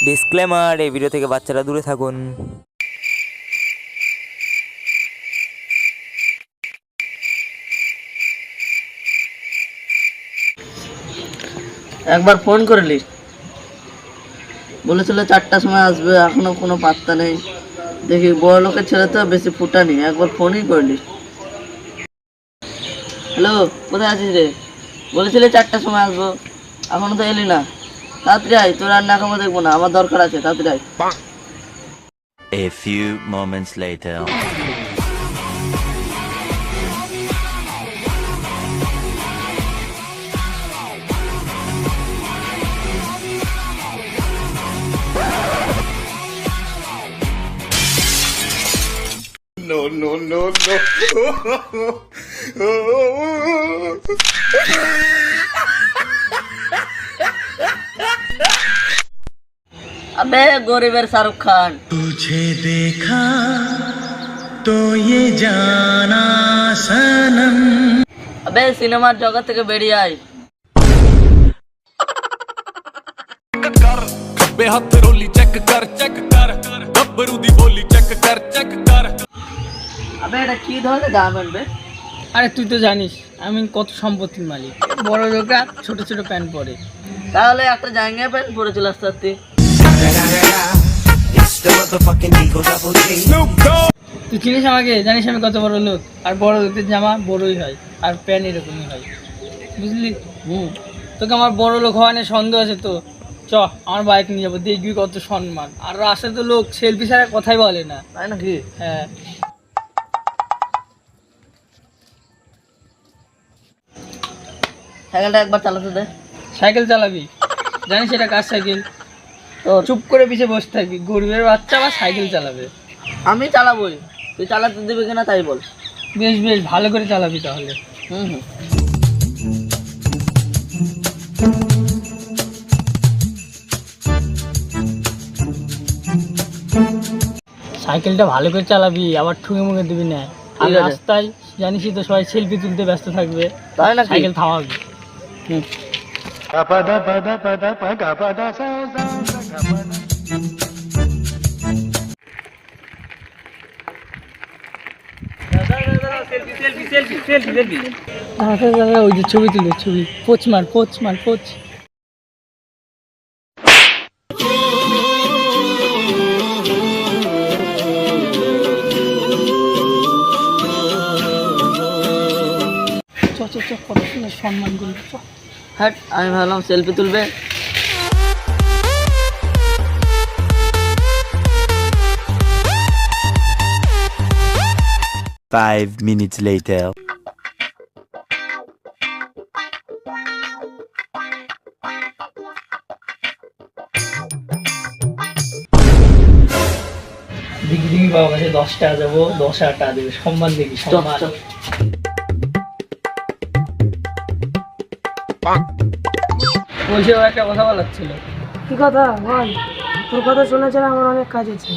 Disclaimer, এই video থেকে বাচ্চারা দূরে থাকুন। একবার ফোন করলি, বলেছিল 4টার সময় আসবে, এখনো কোনো পাত্তা নেই। দেখি বড় লোকের ছেলে তো বেশি ফুটানি, একবার ফোনই করলি। হ্যালো, কোথায় আছিস রে? বলেছিলি 4টার সময় আসবো, এখনো তো এলি না। তাড়াতাড়ি আয়, তোর আর নাকামো দেখবো না, আমার দরকার আছে, তাড়াতাড়ি আয়। A few moments later. अबे गरीबेर शाहरुख खान, तुझे देखा तो ये जाना सनम। अबे सिनेमार जगत থেকে বেরিয়ে আয়। खब्बे हथ रोली चेक कर गब्बरू दी बोली चेक कर अबे এটা কি ধরনের দাম আনবে? আরে তুই তো জানিস আমি কত সম্পত্তির মালিক। বড় লোকরা ছোট ছোট প্যান্ট পরে, তাহলে একটা জাঙ্গিয়া প্যান্ট পরে চলে আসতে। তুই চিনিস আমাকে, জানিস আমি কত বড় লোক। আর বড় লোকের জামা বড়ই হয়, আর প্যান্ট এরকমই হয়, বুঝলি? তোকে আমার বড় লোক হওয়া নিয়ে সন্দেহ আছে তো। চ, আমার বাইক নিয়ে যাবো, দেখবি কত সম্মান। আর রাস্তায় তো লোক সেলফি ছাড়া কথাই বলে না, তাই নাকি? হ্যাঁ। সাইকেলটা একবার চালাতে দে। সাইকেল চালাবি? জানিস এটা কার সাইকেল? তো চুপ করে পিছিয়ে বসে থাকবি, গরিবের বাচ্চা আবার সাইকেল চালাবে। আমি চালাবোই, তুই চালাতে দিবি কিনা তাই বল। বেশ বেশ, ভালো করে চালাবি তাহলে। হুম। সাইকেলটা ভালো করে চালাবি, আবার ঠুকে মুখে দিবি না। আর ঠিক আছে। রাস্তায় জানিসই তো সবাই সেলফি তুলতে ব্যস্ত থাকবে, তাই নাকি? সাইকেল থামাবি। দাঁড়া, ওই যে ছবি তুলে, ছবি পোচ মার। চ কত সুন্দর সম্মান করবি। হ্যাঁ, আমি ভাবলাম সেলফি তুলবে। Five minutes later. দেখি বাবার কাছে 10 টাকা যাবো, 10,000 টাকা দেবে, সম্মান দেখি, সম্মান। ওইসব একটা কথা বলার ছিল। কি কথা বল? তোর কথা শোনা ছাড়া আমার অনেক কাজ আছে।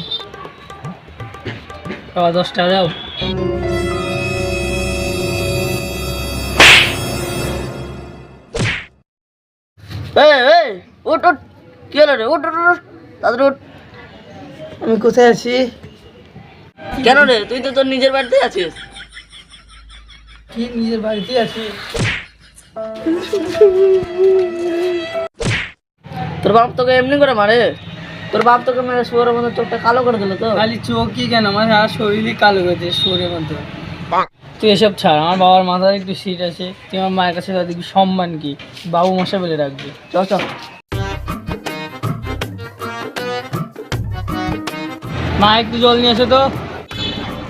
বাবা 10 টাকা দাও। এই উঠ, কি হলো রে? উঠ, তাড়াতাড়ি উঠ। আমি কোথায় আছি? কেন রে? তুই তো তোর নিজের বাড়িতে আছিস। কি নিজের বাড়িতে আছি? তোর বাপ তোকে এমনি করে মারে? তোর বাপ তোকে মেরে শুয়োরের মতো চোখটা কালো করে দিল তো? খালি চোখই কেন, আমার সারা শরীরই কালো হয়েছে শুয়োরের মতো। তুই এসব ছাড়, আমার বাবার মাথায় একটু সিট আছে। তুই আমার মায়ের কাছে দেখবি সম্মান কি, বাবু মশাই বলে রাখবি। চ। মা একটু জল নিয়ে এসো তো।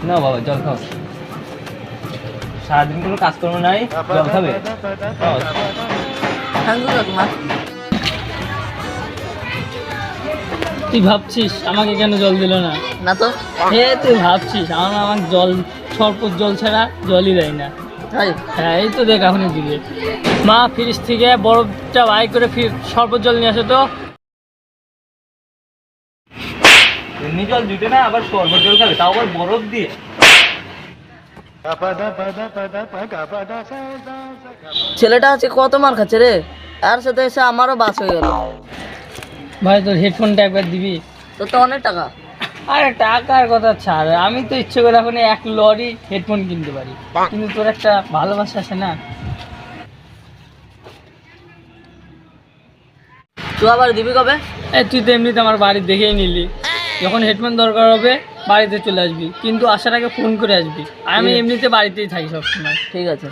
না বাবা, জল খাও। সারাদিন কোনো কাজকর্ম নাই, জল খাবে? মা, তুই ভাবছিস আমাকে কেন জল দিল না? না তো। তুই ভাবছিস আমার জল, শরবত জল ছাড়া জলই দেয় না। তাই? হ্যাঁ, এই তো দেখ এখনই দিবে। মা ফ্রিজ থেকে বরফটা বাই করে শরবত জল নিয়ে আসো তো। এমনি জল দিতে না, আবার শরবত জল খাবে, তাও আবার বরফ দিয়ে। ছেলেটা আছে কত মার খাচ্ছে রে, আর সাথে এসে আমারও বাস হয়ে গেল। ভাই তোর হেডফোনটা একবার দিবি? তোর তো অনেক টাকা। আরে টাকার কথা ছাড়, আমি তো ইচ্ছে করে এখন 1 লরি হেডফোন কিনতে পারি, কিন্তু তোর একটা ভালোবাসা আছে না। তুই আবার দিবি কবে? এই তুই তো এমনিতে আমার বাড়ি দেখেই নিলি, যখন হেডফোন দরকার হবে বাড়িতে চলে আসবি, কিন্তু আসার আগে ফোন করে আসবি। আমি এমনিতে বাড়িতেই থাকি সবসময়। ঠিক আছে।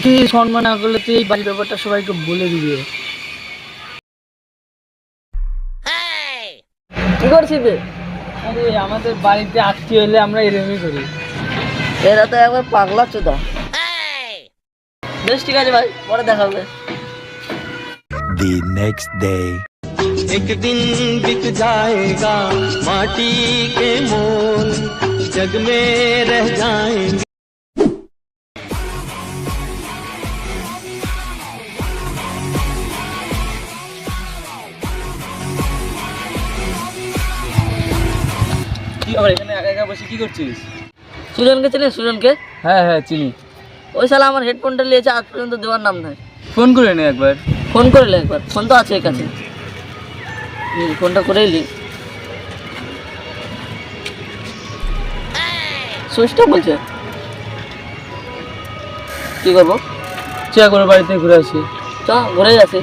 তুই সম্মান না করলে তুই এই বাড়ির ব্যাপারটা সবাইকে বলে দিবি। কি করছিস রে? আরে আমাদের বাড়িতে আত্মীয় হলে আমরা এরকমই করি। এরা তো একবার পাগলা চোদা। বেশ ঠিক আছে ভাই, পরে দেখা হবে। The next day. एक दिन बिक जाएगा माटी के मोल जग में रह जाएंगे। কি আবার এখানে একা একা বসে কি করছিস? সুজনকে চিনিস? সুজনকে? হ্যাঁ হ্যাঁ চিনি। ওই শালা আমার হেডফোনটা নিয়েছে, আজ পর্যন্ত দেওয়ার নাম নাই। ফোন করে নে একবার। ফোন করলে একবার, ফোন তো আছে কাছে। ফোনটা করেই নি। সুইচটা বলছে। কি করবো? চা করে বাড়িতে ঘুরে আসি। চ ঘুরেই আসি।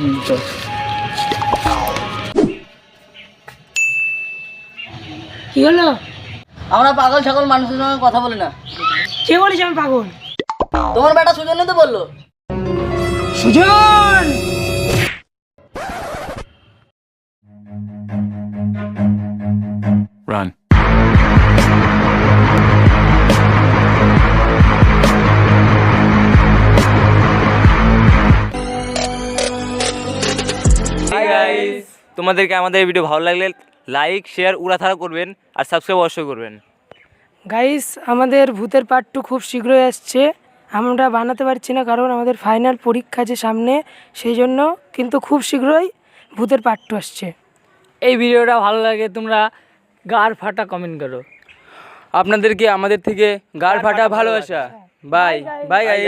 কি হলো? আমরা পাগল ছাগল মানুষের সঙ্গে কথা বলি না। কে বলিস আমি পাগল? তোমার বেটা সুজনই তো বললো। সুজন! Run. হাই গাইস, তোমাদেরকে আমাদের ভিডিও ভালো লাগলে লাইক শেয়ার উড়াথাড়া করবেন আর সাবস্ক্রাইব অবশ্যই করবেন। গাইস, আমাদের ভূতের পার্ট 2 খুব শীঘ্রই আসছে। আমরা বানাতে পারছি না কারণ আমাদের ফাইনাল পরীক্ষা যে সামনে, সেই জন্য, কিন্তু খুব শীঘ্রই ভূতের পার্ট 2 আসছে। এই ভিডিওটা ভালো লাগে তোমরা গাড় ফাটা কমেন্ট করো। আপনাদেরকে আমাদের থেকে গাড় ফাটা ভালোবাসা। Bye bye guys.